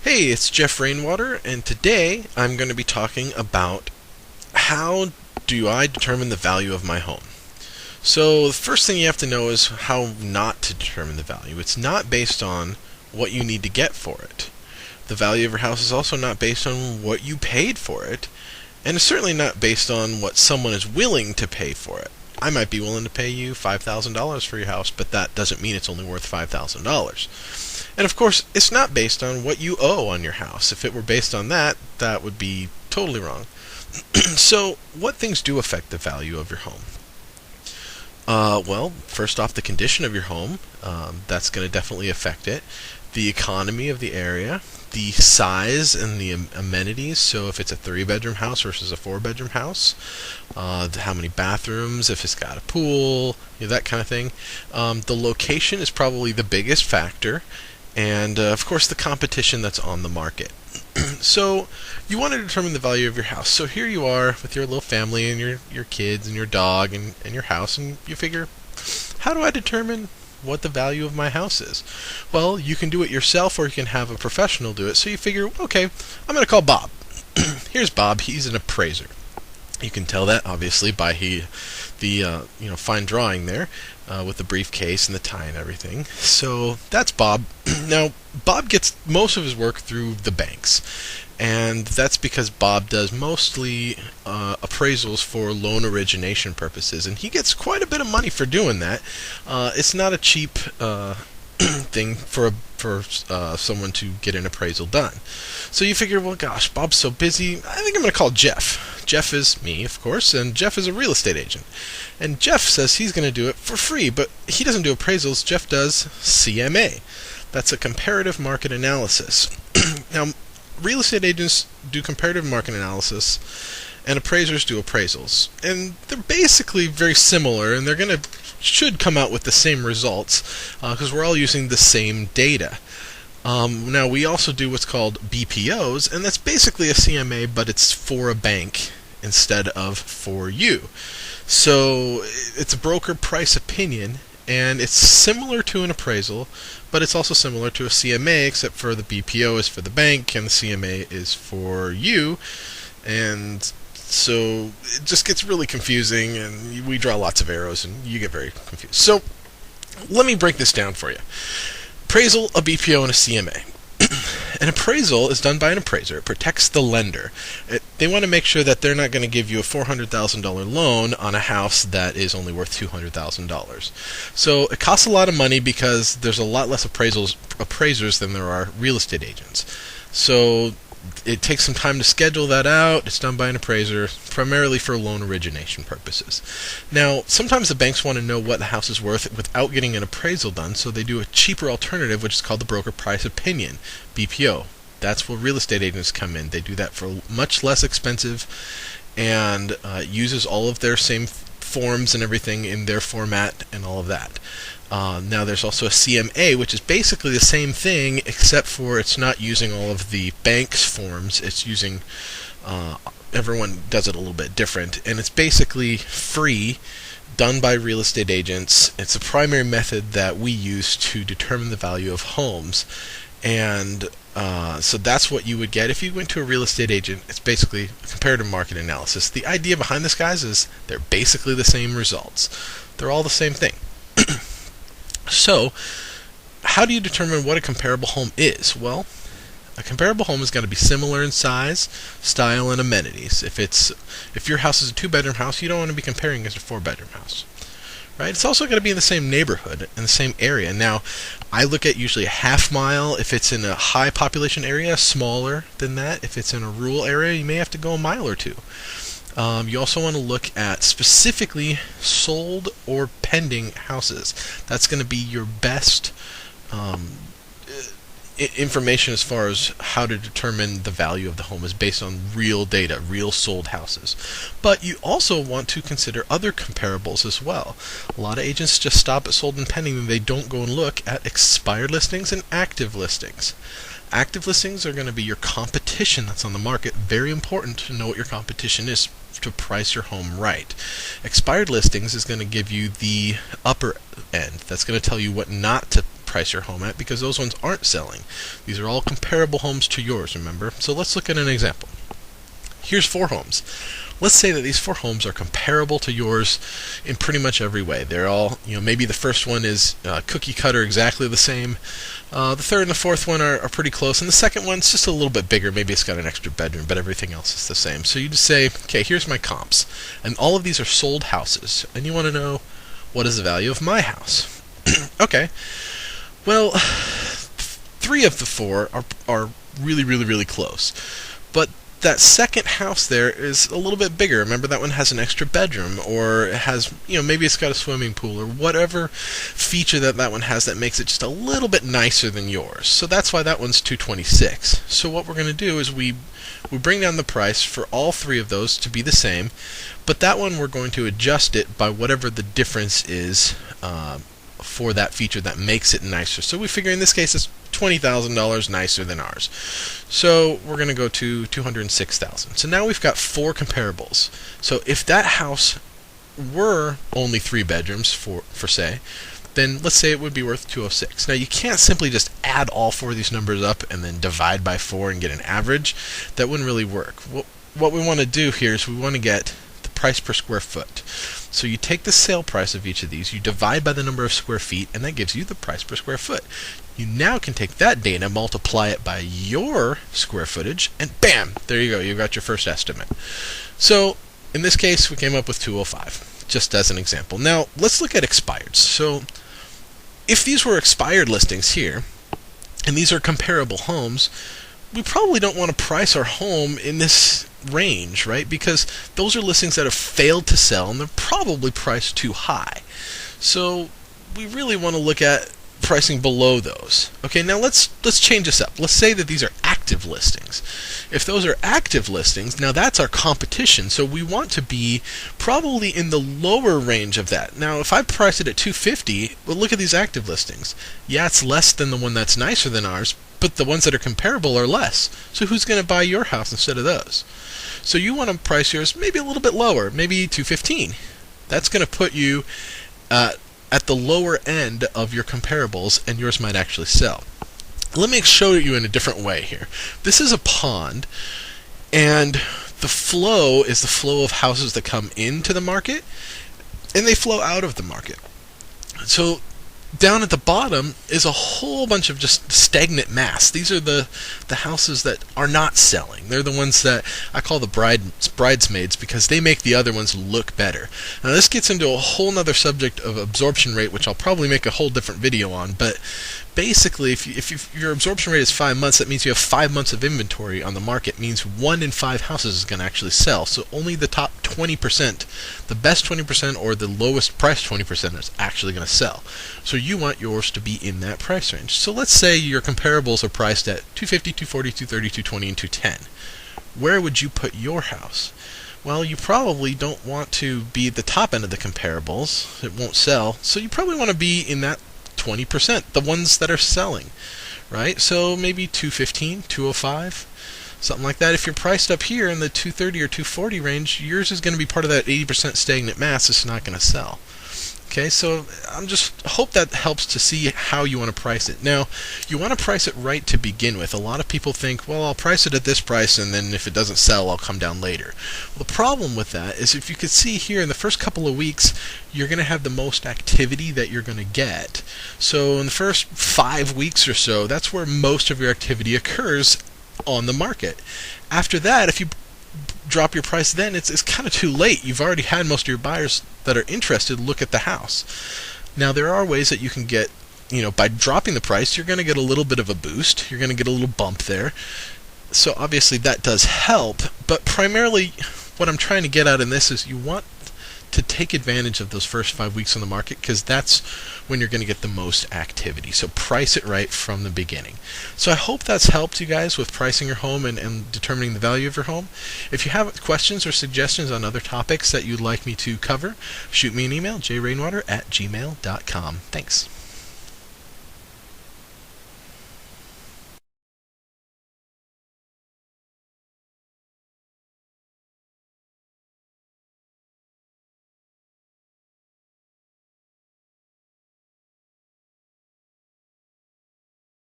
Hey, it's Jeff Rainwater, and today I'm going to be talking about how do I determine the value of my home. So the first thing you have to know is how not to determine the value. It's not based on what you need to get for it. The value of your house is also not based on what you paid for it, and it's certainly not based on what someone is willing to pay for it. I might be willing to pay you $5,000 for your house, but that doesn't mean it's only worth $5,000. And of course, it's not based on what you owe on your house. If it were based on that, that would be totally wrong. So, what things do affect the value of your home? Well, first off, the condition of your home. That's going to definitely affect it. The economy of the area, the size and the amenities. So if it's a 3-bedroom house versus a 4-bedroom house, how many bathrooms, if it's got a pool, that kind of thing. The location is probably the biggest factor, and of course the competition that's on the market. So you want to determine the value of your house. So here you are with your little family and your kids and your dog and your house, and you figure, how do I determine what the value of my house is? Well, you can do it yourself or you can have a professional do it. So you figure, okay, I'm going to call Bob. Here's Bob. He's an appraiser. You can tell that obviously by the fine drawing there with the briefcase and the tie and everything. So that's Bob. Now, Bob gets most of his work through the banks, and that's because Bob does mostly appraisals for loan origination purposes, and he gets quite a bit of money for doing that. It's not a cheap thing for someone to get an appraisal done. So you figure, well, gosh, Bob's so busy, I think I'm going to call Jeff. Jeff is me, of course, and Jeff is a real estate agent. And Jeff says he's going to do it for free, but he doesn't do appraisals. Jeff does CMA. That's a comparative market analysis. Now, real estate agents do comparative market analysis, and appraisers do appraisals. And they're basically very similar, and they're should come out with the same results because we're all using the same data. Now, we also do what's called BPOs, and that's basically a CMA, but it's for a bank instead of for you. So it's a broker price opinion, and it's similar to an appraisal, but it's also similar to a CMA, except for the BPO is for the bank and the CMA is for you. And so it just gets really confusing, and we draw lots of arrows, and you get very confused. So let me break this down for you. Appraisal, a BPO, and a CMA. An appraisal is done by an appraiser. It protects the lender. They want to make sure that they're not going to give you a $400,000 loan on a house that is only worth $200,000. So it costs a lot of money because there's a lot less appraisers than there are real estate agents. So it takes some time to schedule that out. It's done by an appraiser, primarily for loan origination purposes. Now, sometimes the banks want to know what the house is worth without getting an appraisal done, so they do a cheaper alternative, which is called the broker price opinion, BPO. That's where real estate agents come in. They do that for much less expensive, and uses all of their same forms and everything in their format and all of that. Now there's also a CMA, which is basically the same thing, except for it's not using all of the bank's forms. It's using, everyone does it a little bit different, and it's basically free, done by real estate agents. It's a primary method that we use to determine the value of homes, and so that's what you would get if you went to a real estate agent. It's basically a comparative market analysis. The idea behind this, guys, is they're basically the same results. They're all the same thing. So, how do you determine what a comparable home is? Well, a comparable home is going to be similar in size, style, and amenities. If your house is a 2-bedroom house, you don't want to be comparing it to a 4-bedroom house, right? It's also going to be in the same neighborhood, in the same area. Now, I look at usually a half mile. If it's in a high population area, smaller than that. If it's in a rural area, you may have to go a mile or two. You also want to look at specifically sold or pending houses. That's going to be your best information as far as how to determine the value of the home is based on real data, real sold houses. But you also want to consider other comparables as well. A lot of agents just stop at sold and pending, and they don't go and look at expired listings and active listings. Active listings are going to be your competition that's on the market. Very important to know what your competition is to price your home right. Expired listings is going to give you the upper end. That's going to tell you what not to price your home at because those ones aren't selling. These are all comparable homes to yours, remember? So let's look at an example. Here's 4 homes. Let's say that these 4 homes are comparable to yours in pretty much every way. They're all, maybe the first one is cookie cutter, exactly the same. The third and the fourth one are pretty close, and the second one's just a little bit bigger. Maybe it's got an extra bedroom, but everything else is the same. So you just say, okay, here's my comps, and all of these are sold houses, and you want to know what is the value of my house. Okay, well, 3 of the 4 are really, really, really close, but that second house there is a little bit bigger. Remember, that one has an extra bedroom, or it has, maybe it's got a swimming pool, or whatever feature that one has that makes it just a little bit nicer than yours. So that's why that one's $226. So what we're going to do is we bring down the price for all 3 of those to be the same, but that one we're going to adjust it by whatever the difference is for that feature that makes it nicer. So we figure in this case it's $20,000 nicer than ours. So we're going to go to $206,000. So now we've got 4 comparables. So if that house were only 3 bedrooms for say, then let's say it would be worth $206. Now you can't simply just add all 4 of these numbers up and then divide by 4 and get an average. That wouldn't really work. What we want to do here is we want to get the price per square foot. So you take the sale price of each of these, you divide by the number of square feet, and that gives you the price per square foot. You now can take that data, multiply it by your square footage, and bam, there you go, you've got your first estimate. So in this case, we came up with 205, just as an example. Now let's look at expireds. So if these were expired listings here, and these are comparable homes, we probably don't want to price our home in this range, right? Because those are listings that have failed to sell, and they're probably priced too high. So we really want to look at pricing below those. Okay, now let's change this up. Let's say that these are active listings. If those are active listings, now that's our competition, so we want to be probably in the lower range of that. Now if I price it at $250, well, look at these active listings. Yeah, it's less than the one that's nicer than ours, but the ones that are comparable are less. So who's going to buy your house instead of those? So you want to price yours maybe a little bit lower, maybe $215. That's going to put you at the lower end of your comparables, and yours might actually sell. Let me show you in a different way here. This is a pond, and the flow is the flow of houses that come into the market, and they flow out of the market. So down at the bottom is a whole bunch of just stagnant mass. These are the houses that are not selling. They're the ones that I call the bridesmaids because they make the other ones look better. Now this gets into a whole nother subject of absorption rate, which I'll probably make a whole different video on, but basically if your absorption rate is 5 months, that means you have 5 months of inventory on the market. It means 1 in 5 houses is going to actually sell. So only the top 20%, the best 20% or the lowest price 20% is actually going to sell. So you want yours to be in that price range. So let's say your comparables are priced at $250, $240, $230, $220, and $210. Where would you put your house? Well, you probably don't want to be at the top end of the comparables. It won't sell. So you probably want to be in that 20%, the ones that are selling, right? So maybe $215, $205, something like that. If you're priced up here in the $230 or $240 range, yours is going to be part of that 80% stagnant mass. It's not going to sell. Okay, so I'm just hope that helps to see how you want to price it. Now, you want to price it right to begin with. A lot of people think, well, I'll price it at this price, and then if it doesn't sell, I'll come down later. Well, the problem with that is if you could see here in the first couple of weeks, you're going to have the most activity that you're going to get. So in the first 5 weeks or so, that's where most of your activity occurs on the market. After that, if you drop your price then, it's kind of too late. You've already had most of your buyers that are interested look at the house. Now there are ways that you can get, by dropping the price, you're going to get a little bit of a boost. You're going to get a little bump there. So obviously that does help, but primarily what I'm trying to get at in this is you want to take advantage of those first 5 weeks on the market because that's when you're going to get the most activity. So price it right from the beginning. So I hope that's helped you guys with pricing your home and determining the value of your home. If you have questions or suggestions on other topics that you'd like me to cover, shoot me an email, jrainwater@gmail.com. Thanks.